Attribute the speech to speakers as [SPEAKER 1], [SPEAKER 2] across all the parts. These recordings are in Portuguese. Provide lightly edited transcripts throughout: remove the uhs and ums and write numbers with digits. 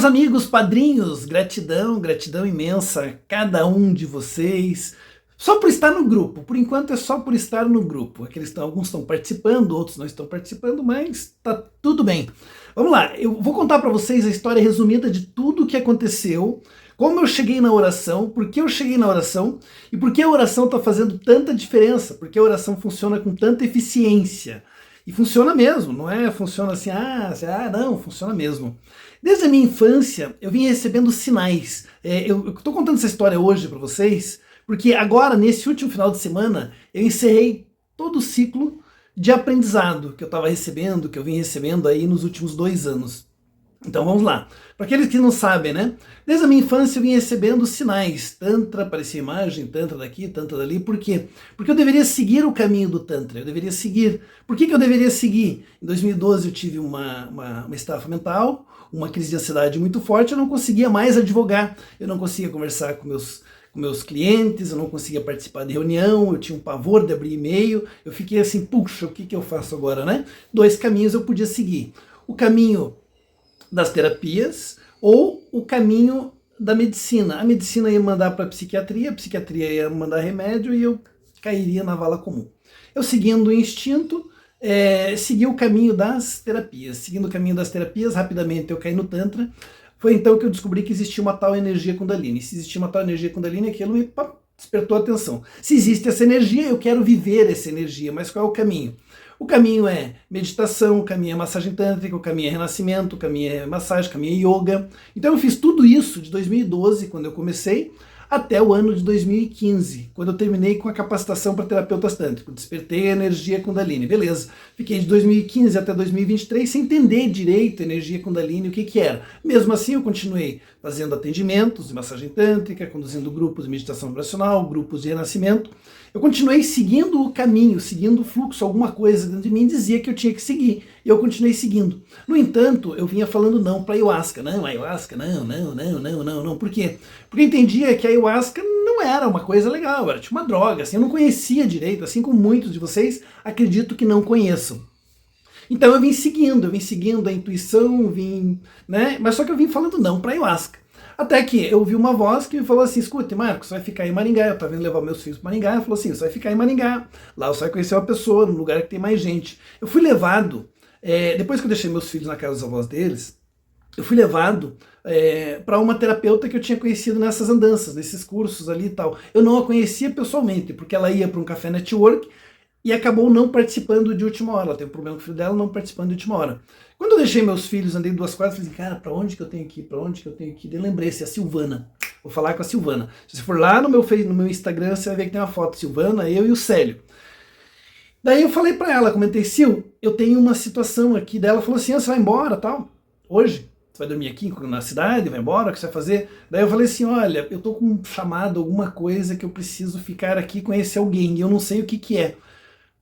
[SPEAKER 1] Meus amigos, padrinhos, gratidão, gratidão imensa a cada um de vocês. Só por estar no grupo, por enquanto é só por estar no grupo. Alguns estão participando, outros não estão participando, mas tá tudo bem. Vamos lá, eu vou contar para vocês a história resumida de tudo o que aconteceu, como eu cheguei na oração, por que eu cheguei na oração e por que a oração está fazendo tanta diferença, porque a oração funciona com tanta eficiência. E funciona mesmo, não é? Funciona assim, não, funciona mesmo. Desde a minha infância, eu vim recebendo sinais. Eu estou contando essa história hoje para vocês, porque agora, nesse último final de semana, eu encerrei todo o ciclo de aprendizado que eu estava recebendo, que eu vim recebendo aí nos últimos 2 anos. Então vamos lá. Para aqueles que não sabem, né? Desde a minha infância eu vim recebendo sinais. Tantra, aparecia imagem, tantra daqui, tantra dali. Por quê? Porque eu deveria seguir o caminho do tantra. Eu deveria seguir. Por que eu deveria seguir? Em 2012 eu tive uma estafa mental, uma crise de ansiedade muito forte. Eu não conseguia mais advogar. Eu não conseguia conversar com meus clientes, eu não conseguia participar de reunião, eu tinha um pavor de abrir e-mail. Eu fiquei assim, puxa, o que eu faço agora, né? 2 caminhos eu podia seguir. O caminho das terapias ou o caminho da medicina. A medicina ia mandar para a psiquiatria ia mandar remédio e eu cairia na vala comum. Eu, seguindo o instinto, segui o caminho das terapias. Seguindo o caminho das terapias, rapidamente eu caí no Tantra. Foi então que eu descobri que existia uma tal energia Kundalini. Se existia uma tal energia Kundalini, aquilo me despertou a atenção. Se existe essa energia, eu quero viver essa energia, mas qual é o caminho? O caminho é meditação, o caminho é massagem tântrica, o caminho é renascimento, o caminho é massagem, o caminho é yoga. Então eu fiz tudo isso de 2012, quando eu comecei, até o ano de 2015, quando eu terminei com a capacitação para terapeutas tântricos. Despertei a energia Kundalini, beleza. Fiquei de 2015 até 2023 sem entender direito a energia Kundalini, o que era. Mesmo assim eu continuei fazendo atendimentos de massagem tântrica, conduzindo grupos de meditação vibracional, grupos de renascimento. Eu continuei seguindo o caminho, seguindo o fluxo, alguma coisa dentro de mim dizia que eu tinha que seguir, e eu continuei seguindo. No entanto, eu vinha falando não para ayahuasca, não, ayahuasca, não. Por quê? Porque eu entendia que a ayahuasca não era uma coisa legal, era tipo uma droga, assim, eu não conhecia direito, assim como muitos de vocês acredito que não conheçam. Então eu vim seguindo a intuição, né? Mas só que eu vim falando não para ayahuasca. Até que eu ouvi uma voz que me falou assim, escute, Marcos, você vai ficar em Maringá. Eu estava indo levar meus filhos para Maringá. Ela falou assim, você vai ficar em Maringá. Lá você vai conhecer uma pessoa, num lugar que tem mais gente. Eu fui levado, depois que eu deixei meus filhos na casa dos avós deles, eu fui levado para uma terapeuta que eu tinha conhecido nessas andanças, nesses cursos ali e tal. Eu não a conhecia pessoalmente, porque ela ia para um café network e acabou não participando de última hora. Ela teve um problema com o filho dela, não participando de última hora. Quando eu deixei meus filhos, andei 2 quadras, falei assim, cara, pra onde que eu tenho que ir? Pra onde que eu tenho que ir? Eu lembrei-se, a Silvana. Vou falar com a Silvana. Se você for lá no meu Instagram, você vai ver que tem uma foto, Silvana, eu e o Célio. Daí eu falei pra ela, comentei, Sil, eu tenho uma situação aqui. Daí ela falou assim, você vai embora, tal, hoje? Você vai dormir aqui na cidade, vai embora, o que você vai fazer? Daí eu falei assim, olha, eu tô com um chamado, alguma coisa que eu preciso ficar aqui e conhecer alguém, e eu não sei o que é.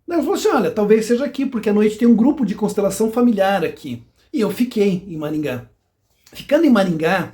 [SPEAKER 1] Daí ela falou assim, olha, talvez seja aqui, porque à noite tem um grupo de constelação familiar aqui. E eu fiquei em Maringá. Ficando em Maringá,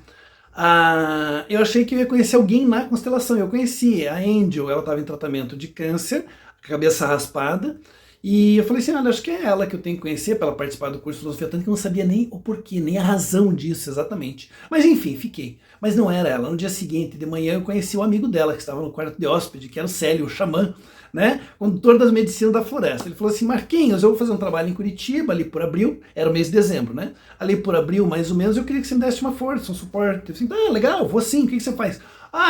[SPEAKER 1] eu achei que eu ia conhecer alguém na constelação. Eu conheci a Angel, ela estava em tratamento de câncer, cabeça raspada, e eu falei assim, olha, acho que é ela que eu tenho que conhecer para ela participar do curso de filosofia tântrica, que eu não sabia nem o porquê, nem a razão disso exatamente. Mas enfim, fiquei. Mas não era ela. No dia seguinte, de manhã, eu conheci o amigo dela, que estava no quarto de hóspede, que era o Célio, o xamã, né, condutor das medicinas da floresta. Ele falou assim, Marquinhos, eu vou fazer um trabalho em Curitiba, ali por abril, era o mês de dezembro, né, ali por abril, mais ou menos, eu queria que você me desse uma força, um suporte. Eu falei, legal, vou sim, o que você faz?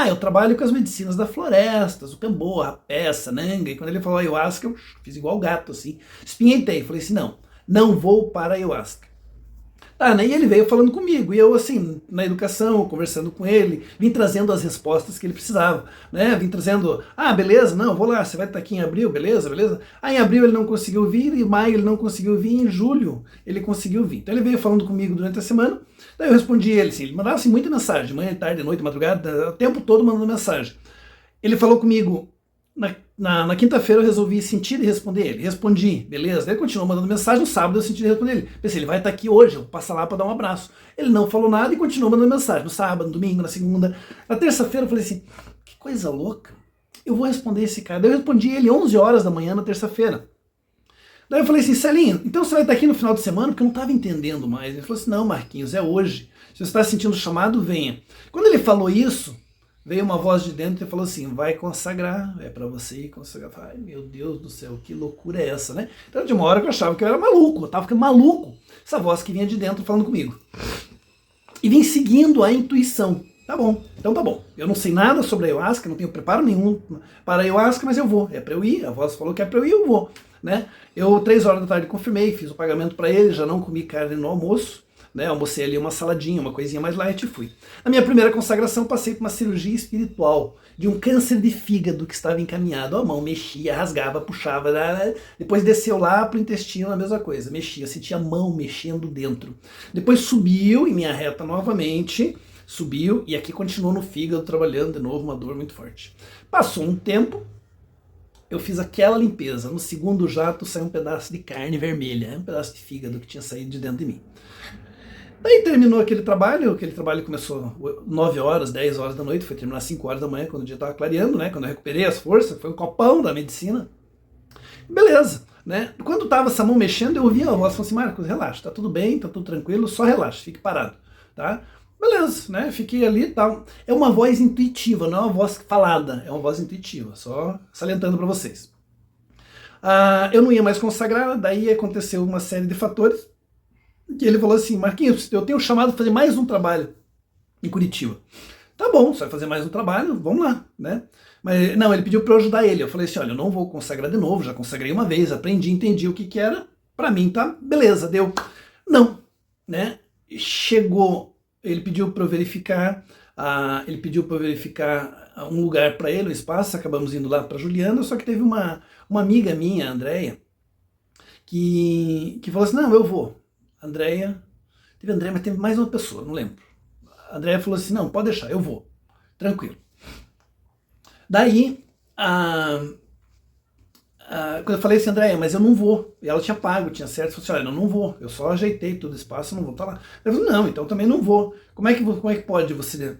[SPEAKER 1] Eu trabalho com as medicinas da floresta, o cambô, a peça, nanga, e quando ele falou ayahuasca, eu fiz igual gato, assim, espinhentei, falei assim, não vou para ayahuasca. Né? E ele veio falando comigo, e eu assim, na educação, conversando com ele, vim trazendo as respostas que ele precisava, né? Vim trazendo, beleza, não, vou lá, você vai estar aqui em abril, beleza. Em abril ele não conseguiu vir, em maio ele não conseguiu vir, em julho ele conseguiu vir. Então ele veio falando comigo durante a semana, daí eu respondi ele, assim, ele mandava assim, muita mensagem, manhã, tarde, noite, madrugada, o tempo todo mandando mensagem. Ele falou comigo, na quinta-feira eu resolvi sentir e responder ele. Respondi, beleza. Ele continuou mandando mensagem, no sábado eu senti e responder ele. Pensei, ele vai estar aqui hoje, eu vou passar lá para dar um abraço. Ele não falou nada e continuou mandando mensagem. No sábado, no domingo, na segunda. Na terça-feira eu falei assim, que coisa louca. Eu vou responder esse cara. Daí eu respondi ele 11 horas da manhã na terça-feira. Daí eu falei assim, Celinho, então você vai estar aqui no final de semana? Porque eu não estava entendendo mais. Ele falou assim, não, Marquinhos, é hoje. Se você está sentindo o chamado, venha. Quando ele falou isso, veio uma voz de dentro e falou assim, vai consagrar, é para você ir consagrar. Eu falei, ai meu Deus do céu, que loucura é essa, né? Então de uma hora que eu achava que eu era maluco, eu estava ficando maluco. Essa voz que vinha de dentro falando comigo. E vim seguindo a intuição. Tá bom, então tá bom. Eu não sei nada sobre a ayahuasca, não tenho preparo nenhum para a ayahuasca, mas eu vou. É para eu ir, a voz falou que é para eu ir, eu vou. Né? Eu, 3 horas da tarde, confirmei, fiz o pagamento para ele, já não comi carne no almoço, né? Almocei ali uma saladinha, uma coisinha mais light e fui. Na minha primeira consagração, passei por uma cirurgia espiritual de um câncer de fígado que estava encaminhado. A mão mexia, rasgava, puxava, depois desceu lá pro intestino, a mesma coisa, mexia, sentia a mão mexendo dentro. Depois subiu em minha reta novamente, subiu e aqui continuou no fígado trabalhando de novo, uma dor muito forte. Passou um tempo, eu fiz aquela limpeza. No segundo jato saiu um pedaço de carne vermelha, um pedaço de fígado que tinha saído de dentro de mim. Daí terminou aquele trabalho começou 9 horas, 10 horas da noite, foi terminar 5 horas da manhã, quando o dia estava clareando, né? Quando eu recuperei as forças, foi um copão da medicina. Beleza, né? Quando estava essa mão mexendo, eu ouvi a voz, falou assim, Marcos, relaxa, tá tudo bem, tá tudo tranquilo, só relaxa, fique parado, tá? Beleza, né? Fiquei ali e tal. É uma voz intuitiva, não é uma voz falada, é uma voz intuitiva, só salientando para vocês. Eu não ia mais consagrar, daí aconteceu uma série de fatores, que ele falou assim, Marquinhos, eu tenho chamado para fazer mais um trabalho em Curitiba. Tá bom, você vai fazer mais um trabalho, vamos lá, né? Mas não, ele pediu para eu ajudar ele. Eu falei assim, olha, eu não vou consagrar de novo, já consagrei uma vez, aprendi, entendi o que era, para mim tá beleza, deu. Não, né? Chegou, ele pediu para eu verificar, um lugar para ele, um espaço, acabamos indo lá para Juliana, só que teve uma amiga minha, a Andréia, que falou assim, não, eu vou. Andréia, mas teve mais uma pessoa, não lembro. A Andréia falou assim, não, pode deixar, eu vou, tranquilo. Daí, quando eu falei assim, Andréia, mas eu não vou, e ela tinha pago, tinha certo, eu falei assim, olha, não vou, eu só ajeitei todo o espaço, não vou estar lá. Ela falou, não, então também não vou. Como é que pode você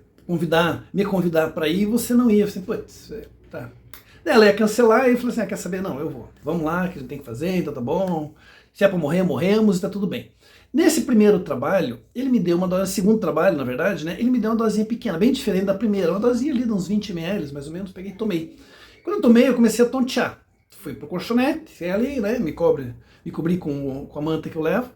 [SPEAKER 1] me convidar para ir e você não ir? Eu falei, putz, tá. Daí ela ia cancelar e eu falei assim, quer saber? Não, eu vou, vamos lá, que a gente tem que fazer, então tá bom, se é para morrer, morremos, e tá tudo bem. Nesse primeiro trabalho, ele me deu uma dose, segundo trabalho, na verdade, né? Ele me deu uma dosinha pequena, bem diferente da primeira, uma dosinha ali de uns 20 ml, mais ou menos, peguei e tomei. Quando eu tomei, eu comecei a tontear. Fui pro colchonete, fiquei ali, né? Me cobri com a manta que eu levo,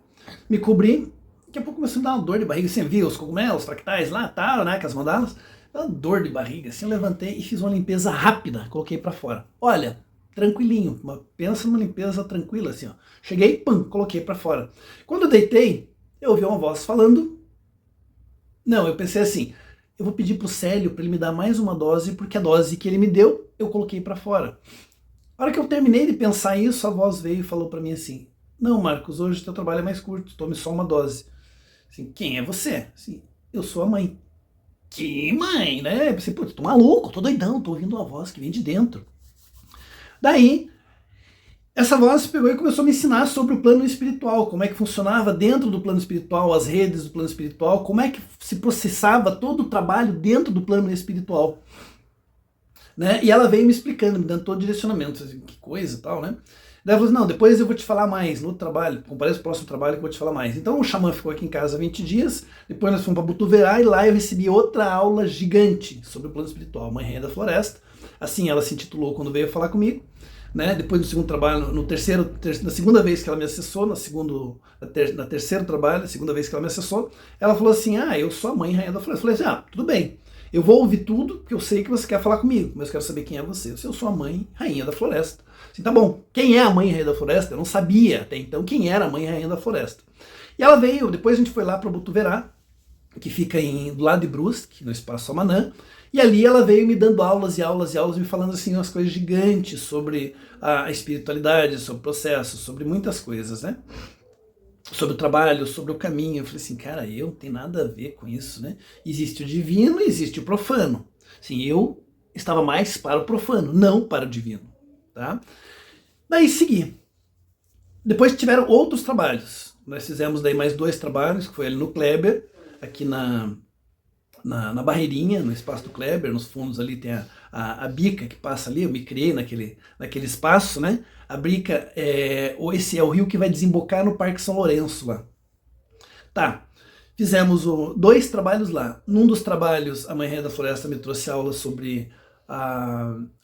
[SPEAKER 1] me cobri. Daqui a pouco começou a dar uma dor de barriga, você viu os cogumelos, fractais lá, tal, né? Com as mandalas. Uma dor de barriga, assim, eu levantei e fiz uma limpeza rápida, coloquei pra fora. Olha, tranquilinho, pensa numa limpeza tranquila, assim, ó. Cheguei, pum, coloquei pra fora. Quando eu deitei, eu ouvi uma voz falando. Não, eu pensei assim, eu vou pedir pro Célio pra ele me dar mais uma dose, porque a dose que ele me deu, eu coloquei pra fora. A hora que eu terminei de pensar isso, a voz veio e falou pra mim assim, não, Marcos, hoje o teu trabalho é mais curto, tome só uma dose. Assim, quem é você? Assim, eu sou a mãe. Que mãe, né? Eu pensei, putz, tô maluco, tô doidão, tô ouvindo uma voz que vem de dentro. Daí, essa voz pegou e começou a me ensinar sobre o plano espiritual, como é que funcionava dentro do plano espiritual, as redes do plano espiritual, como é que se processava todo o trabalho dentro do plano espiritual. Né? E ela veio me explicando, me dando todo o direcionamento, assim, que coisa e tal, né? Daí ela falou, não, depois eu vou te falar mais no outro trabalho, compareça o próximo trabalho que eu vou te falar mais. Então o xamã ficou aqui em casa 20 dias, depois nós fomos para Botuverá e lá eu recebi outra aula gigante sobre o plano espiritual, Mãe Rainha da Floresta. Assim ela se intitulou quando veio falar comigo. Né? Depois do segundo trabalho, na segunda vez que ela me acessou, na terceiro trabalho, na segunda vez que ela me acessou, ela falou assim, eu sou a Mãe Rainha da Floresta. Eu falei assim, tudo bem, eu vou ouvir tudo, porque eu sei que você quer falar comigo, mas eu quero saber quem é você. Eu sou a Mãe Rainha da Floresta. Assim, tá bom, quem é a Mãe Rainha da Floresta? Eu não sabia até então quem era a Mãe Rainha da Floresta. E ela veio, depois a gente foi lá para Botuverá, que fica do lado de Brusque, no Espaço Amanã, e ali ela veio me dando aulas e aulas e aulas, me falando assim umas coisas gigantes sobre a espiritualidade, sobre o processo, sobre muitas coisas, né? Sobre o trabalho, sobre o caminho. Eu falei assim, cara, eu não tenho nada a ver com isso, né? Existe o divino e existe o profano. Assim, eu estava mais para o profano, não para o divino, tá? Daí segui. Depois tiveram outros trabalhos. Nós fizemos daí mais 2 trabalhos, que foi ali no Kleber, aqui na barreirinha, no espaço do Kleber, nos fundos ali tem a bica que passa ali, eu me criei naquele espaço, né? A bica, esse é o rio que vai desembocar no Parque São Lourenço lá. Tá, fizemos 2 trabalhos lá. Num dos trabalhos, a Mãe Rainha da Floresta me trouxe aula sobre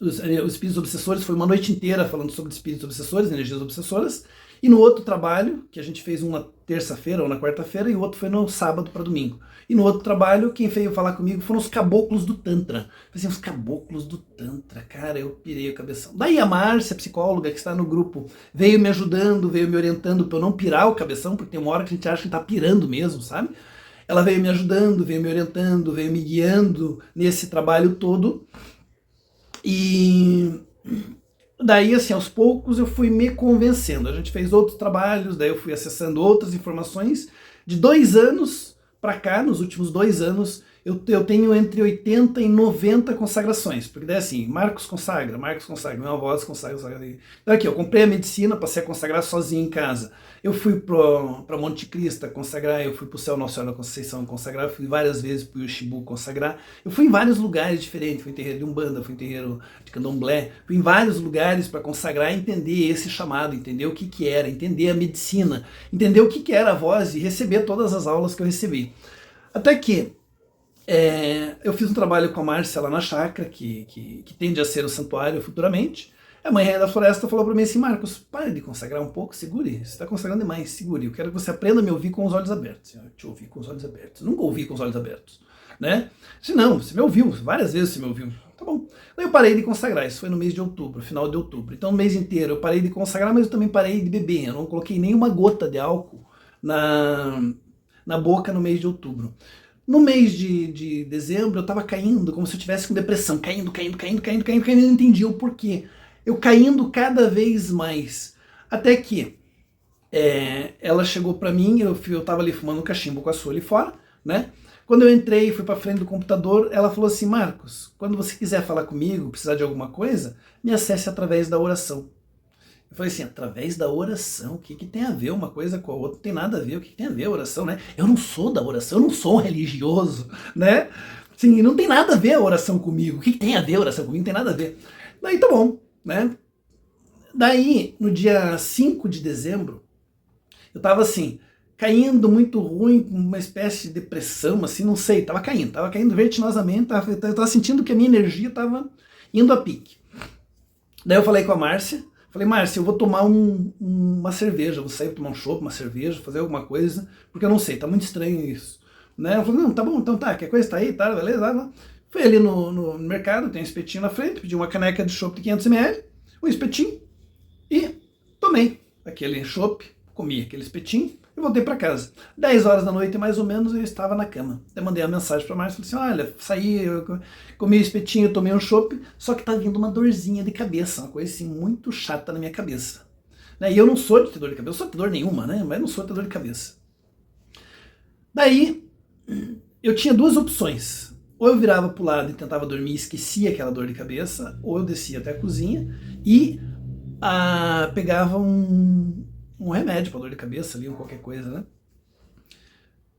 [SPEAKER 1] os espíritos obsessores, foi uma noite inteira falando sobre espíritos obsessores, energias obsessoras. E no outro trabalho, que a gente fez um na terça-feira ou na quarta-feira, e o outro foi no sábado para domingo. E no outro trabalho, quem veio falar comigo foram os caboclos do Tantra. Eu falei assim, os caboclos do Tantra, cara, eu pirei o cabeção. Daí a Márcia, psicóloga, que está no grupo, veio me ajudando, veio me orientando para eu não pirar o cabeção, porque tem uma hora que a gente acha que tá pirando mesmo, sabe? Ela veio me ajudando, veio me orientando, veio me guiando nesse trabalho todo. E daí, assim, aos poucos eu fui me convencendo. A gente fez outros trabalhos, daí eu fui acessando outras informações. De 2 anos para cá, nos últimos 2 anos, eu tenho entre 80 e 90 consagrações. Porque daí assim, Marcos consagra, minha voz consagra. Então aqui, eu comprei a medicina, passei a consagrar sozinho em casa. Eu fui para Monte Cristo consagrar, eu fui para o Céu Nossa Senhora da Conceição consagrar, fui várias vezes para o Yoshibu consagrar. Eu fui em vários lugares diferentes, fui em terreiro de Umbanda, fui em terreiro de Candomblé, fui em vários lugares para consagrar e entender esse chamado, entender o que era, entender a medicina, entender o que era a voz e receber todas as aulas que eu recebi. Até que eu fiz um trabalho com a Márcia lá na chácara, que tende a ser o santuário futuramente. A Mãe Rainha da Floresta falou para mim assim, Marcos, pare de consagrar um pouco, segure, você está consagrando demais, segure, eu quero que você aprenda a me ouvir com os olhos abertos. Eu te ouvi com os olhos abertos, nunca ouvi com os olhos abertos, né? Se não, você me ouviu, várias vezes você me ouviu, tá bom. Daí eu parei de consagrar, isso foi no mês de outubro, final de outubro. Então no mês inteiro eu parei de consagrar, mas eu também parei de beber, eu não coloquei nenhuma gota de álcool na boca no mês de outubro. No mês de dezembro eu estava caindo, como se eu estivesse com depressão, caindo, eu não entendia o porquê. Eu caindo cada vez mais. Até que ela chegou para mim, eu estava ali fumando um cachimbo com a sua ali fora, né? Quando eu entrei, fui para frente do computador, ela falou assim, Marcos, quando você quiser falar comigo, precisar de alguma coisa, me acesse através da oração. Eu falei assim, através da oração, o que tem a ver uma coisa com a outra? Não tem nada a ver, o que tem a ver a oração, né? Eu não sou da oração, eu não sou um religioso, né? Sim, não tem nada a ver a oração comigo. O que tem a ver a oração comigo? Não tem nada a ver. Daí tá bom, né? Daí, no dia 5 de dezembro, eu tava assim, caindo muito ruim, com uma espécie de depressão, assim, não sei, tava caindo vertiginosamente, eu tava sentindo que a minha energia tava indo a pique. Daí eu falei com a Márcia, falei, Márcia, eu vou tomar uma cerveja, vou sair tomar um chopp, uma cerveja, fazer alguma coisa, porque eu não sei, tá muito estranho isso. Né? Ela falou, não, tá bom, então tá, qualquer coisa tá aí, tá, beleza, lá. Fui ali no mercado, tem um espetinho na frente, pedi uma caneca de chopp de 500 ml, um espetinho, e tomei aquele chopp, comi aquele espetinho, e voltei para casa. 10 horas da noite, mais ou menos, eu estava na cama. Eu mandei uma mensagem para a Márcia, falei assim, olha, saí, eu comi o espetinho, tomei um chopp, só que tá vindo uma dorzinha de cabeça, uma coisa assim muito chata na minha cabeça. Né? E eu não sou de ter dor de cabeça, eu não sou de dor nenhuma, né? Mas não sou de ter dor de cabeça. Daí, eu tinha 2 opções. Ou eu virava pro lado e tentava dormir e esquecia aquela dor de cabeça, ou eu descia até a cozinha e pegava um remédio para dor de cabeça ali, ou qualquer coisa, né?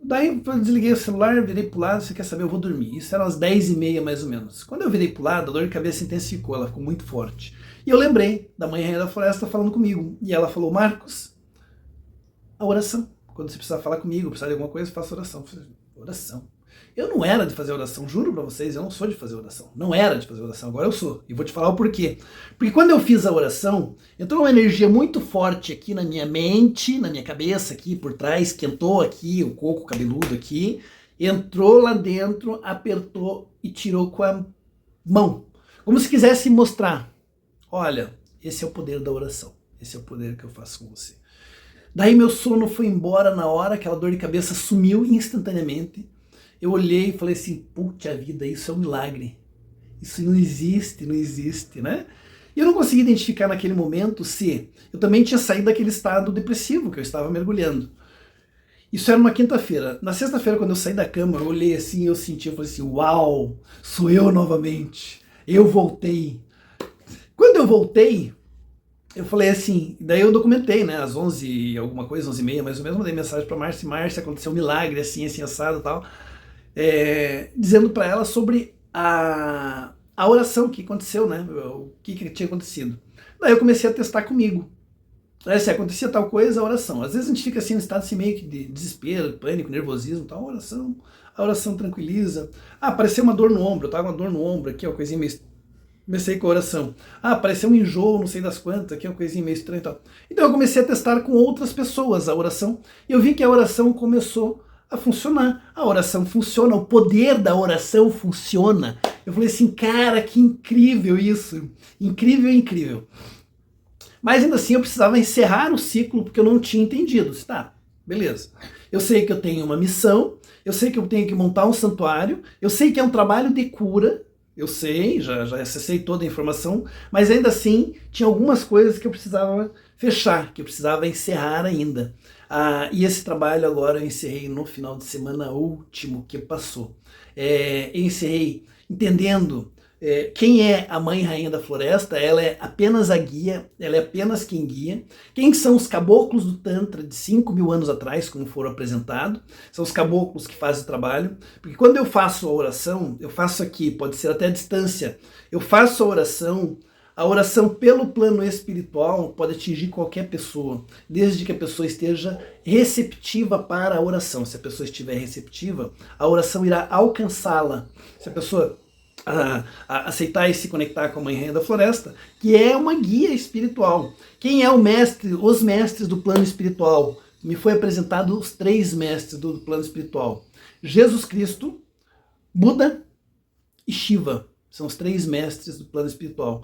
[SPEAKER 1] Daí eu desliguei o celular, virei pro lado, você quer saber, eu vou dormir. Isso era umas 10h30 mais ou menos. Quando eu virei pro lado, a dor de cabeça intensificou, ela ficou muito forte. E eu lembrei da Mãe Rainha da Floresta falando comigo. E ela falou, Marcos, a oração. Quando você precisar falar comigo, precisar de alguma coisa, faça oração. Eu falei, oração? Eu não era de fazer oração, juro pra vocês, eu não sou de fazer oração. Não era de fazer oração, agora eu sou. E vou te falar o porquê. Porque quando eu fiz a oração, entrou uma energia muito forte aqui na minha mente, na minha cabeça aqui por trás, esquentou aqui o coco cabeludo aqui, entrou lá dentro, apertou e tirou com a mão. Como se quisesse mostrar, olha, esse é o poder da oração. Esse é o poder que eu faço com você. Daí meu sono foi embora na hora, aquela dor de cabeça sumiu instantaneamente. Eu olhei e falei assim, puta vida, isso é um milagre. Isso não existe, né? E eu não consegui identificar naquele momento se eu também tinha saído daquele estado depressivo que eu estava mergulhando. Isso era uma quinta-feira. Na sexta-feira, quando eu saí da cama, eu olhei assim, eu senti, eu falei assim, uau, sou eu novamente. Eu voltei. Quando eu voltei, eu falei assim, daí eu documentei, né, às 11 e alguma coisa, 11h30 mais ou menos, mandei mensagem pra Márcia, aconteceu um milagre, assim, assado e tal. dizendo para ela sobre a oração que aconteceu, né? O que tinha acontecido. Daí eu comecei a testar comigo. Se acontecia tal coisa, a oração. Às vezes a gente fica assim no estado assim, meio que de desespero, pânico, nervosismo, tal, a oração tranquiliza. Apareceu uma dor no ombro, eu tava com uma dor no ombro aqui, uma coisinha meio. Comecei com a oração. Apareceu um enjoo, não sei das quantas, aqui uma coisinha meio estranha e tal. Então eu comecei a testar com outras pessoas a oração, e eu vi que a oração começou a funcionar. A oração funciona, o poder da oração funciona. Eu falei assim, cara, que incrível isso. Incrível, incrível. Mas ainda assim eu precisava encerrar o ciclo porque eu não tinha entendido. Tá, beleza. Eu sei que eu tenho uma missão, eu sei que eu tenho que montar um santuário, eu sei que é um trabalho de cura, eu sei, já acessei toda a informação, mas ainda assim tinha algumas coisas que eu precisava fechar, que eu precisava encerrar ainda. E esse trabalho agora eu encerrei no final de semana último que passou. Eu encerrei entendendo quem é a Mãe Rainha da Floresta. Ela é apenas a guia, ela é apenas quem guia. Quem são os caboclos do Tantra de 5.000 anos atrás, como foram apresentados? São os caboclos que fazem o trabalho. Porque quando eu faço a oração, eu faço aqui, pode ser até a distância, eu faço a oração pelo plano espiritual pode atingir qualquer pessoa, desde que a pessoa esteja receptiva para a oração. Se a pessoa estiver receptiva, a oração irá alcançá-la. Se a pessoa aceitar e se conectar com a Mãe Rainha da Floresta, que é uma guia espiritual. Quem é o mestre, os mestres do plano espiritual? Me foi apresentado os 3 mestres do plano espiritual. Jesus Cristo, Buda e Shiva. São os 3 mestres do plano espiritual.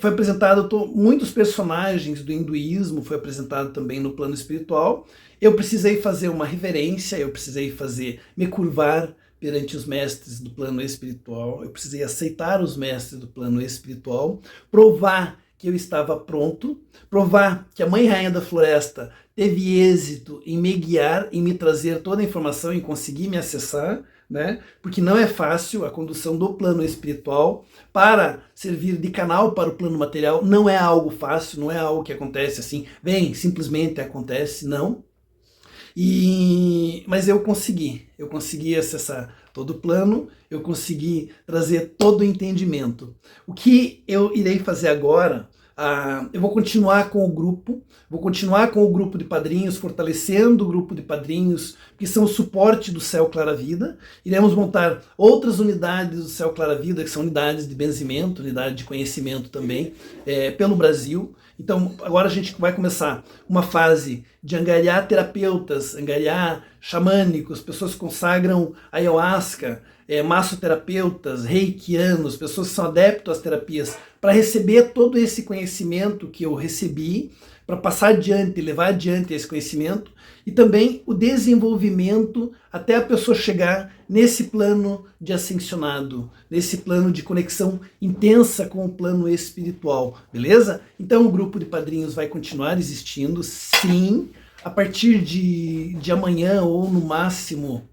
[SPEAKER 1] Foi apresentado muitos personagens do hinduísmo, foi apresentado também no plano espiritual. Eu precisei fazer uma reverência, eu precisei me curvar perante os mestres do plano espiritual, eu precisei aceitar os mestres do plano espiritual, provar que eu estava pronto, provar que a Mãe Rainha da Floresta teve êxito em me guiar, em me trazer toda a informação, em conseguir me acessar, né? Porque não é fácil a condução do plano espiritual para servir de canal para o plano material, não é algo fácil, não é algo que acontece assim, simplesmente acontece, não. Mas eu consegui acessar todo o plano, eu consegui trazer todo o entendimento. O que eu irei fazer agora, eu vou continuar com o grupo de padrinhos, fortalecendo o grupo de padrinhos, que são o suporte do Céu Clara Vida. Iremos montar outras unidades do Céu Clara Vida, que são unidades de benzimento, unidade de conhecimento também, pelo Brasil. Então agora a gente vai começar uma fase de angariar terapeutas, angariar xamânicos, pessoas que consagram ayahuasca, massoterapeutas, reikianos, pessoas que são adeptos às terapias, para receber todo esse conhecimento que eu recebi, para passar adiante, levar adiante esse conhecimento, e também o desenvolvimento até a pessoa chegar nesse plano de ascensionado, nesse plano de conexão intensa com o plano espiritual, beleza? Então o grupo de padrinhos vai continuar existindo, sim, a partir de amanhã, ou no máximo,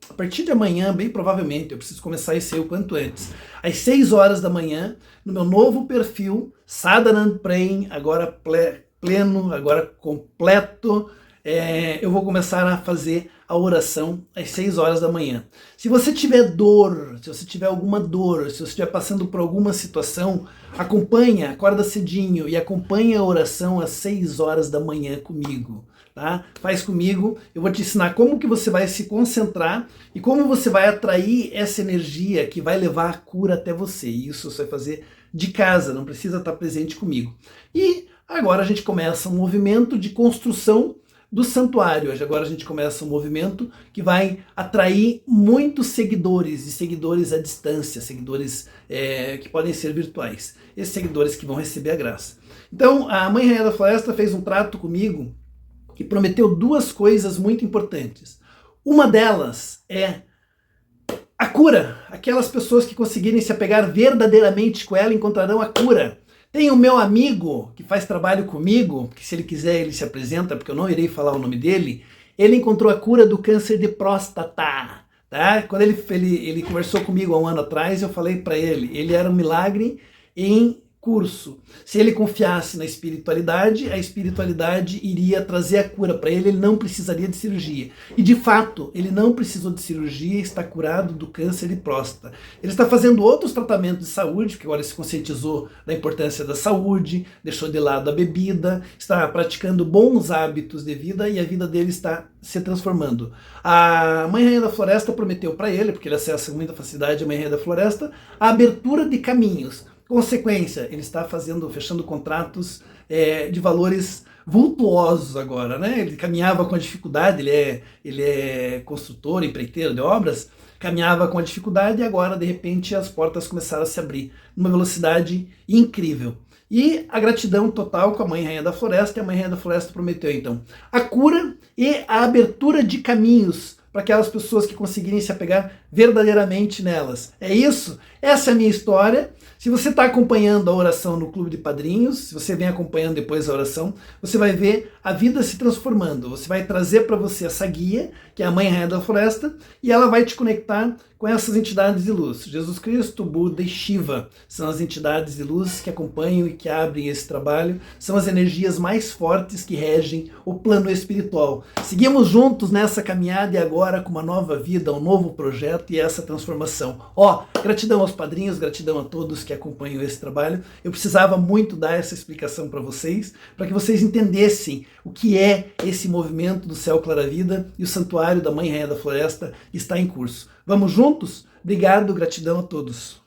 [SPEAKER 1] a partir de amanhã, bem provavelmente, eu preciso começar isso aí o quanto antes, às 6 horas da manhã, no meu novo perfil, Sadhanand Prem, agora pleno, agora completo, eu vou começar a fazer a oração às 6 horas da manhã. Se você tiver dor, se você tiver alguma dor, se você estiver passando por alguma situação, acorda cedinho e acompanha a oração às 6 horas da manhã comigo. Tá? Faz comigo, eu vou te ensinar como que você vai se concentrar e como você vai atrair essa energia que vai levar a cura até você. E isso você vai fazer de casa, não precisa estar presente comigo. E agora a gente começa um movimento de construção do santuário. Agora a gente começa um movimento que vai atrair muitos seguidores, e seguidores à distância, seguidores que podem ser virtuais. Esses seguidores que vão receber a graça. Então a Mãe Rainha da Floresta fez um trato comigo que prometeu 2 coisas muito importantes. Uma delas é a cura. Aquelas pessoas que conseguirem se apegar verdadeiramente com ela encontrarão a cura. Tem o meu amigo que faz trabalho comigo, que se ele quiser ele se apresenta, porque eu não irei falar o nome dele. Ele encontrou a cura do câncer de próstata. Tá? Quando ele conversou comigo há um ano atrás, eu falei para ele era um milagre em curso. Se ele confiasse na espiritualidade, a espiritualidade iria trazer a cura para ele, ele não precisaria de cirurgia. E de fato, ele não precisou de cirurgia e está curado do câncer de próstata. Ele está fazendo outros tratamentos de saúde, porque agora ele se conscientizou da importância da saúde, deixou de lado a bebida, está praticando bons hábitos de vida e a vida dele está se transformando. A Mãe Rainha da Floresta prometeu para ele, porque ele acessa com muita facilidade a Mãe Rainha da Floresta, a abertura de caminhos. Consequência, ele está fechando contratos de valores vultuosos agora, né? Ele caminhava com a dificuldade, ele é construtor, empreiteiro de obras, caminhava com a dificuldade e agora, de repente, as portas começaram a se abrir numa velocidade incrível. E a gratidão total com a Mãe Rainha da Floresta, e a Mãe Rainha da Floresta prometeu, então, a cura e a abertura de caminhos para aquelas pessoas que conseguirem se apegar verdadeiramente nelas. É isso? Essa é a minha história. Se você está acompanhando a oração no Clube de Padrinhos, se você vem acompanhando depois a oração, você vai ver a vida se transformando. Você vai trazer para você essa guia, que é a Mãe Rainha da Floresta, e ela vai te conectar com essas entidades de luz. Jesus Cristo, Buda e Shiva são as entidades de luz que acompanham e que abrem esse trabalho. São as energias mais fortes que regem o plano espiritual. Seguimos juntos nessa caminhada e agora com uma nova vida, um novo projeto e essa transformação. Gratidão aos padrinhos, gratidão a todos que acompanham esse trabalho. Eu precisava muito dar essa explicação para vocês vocês entendessem o que é esse movimento do Céu Clara Vida e o Santuário da Mãe Rainha da Floresta está em curso. Vamos juntos? Obrigado, gratidão a todos.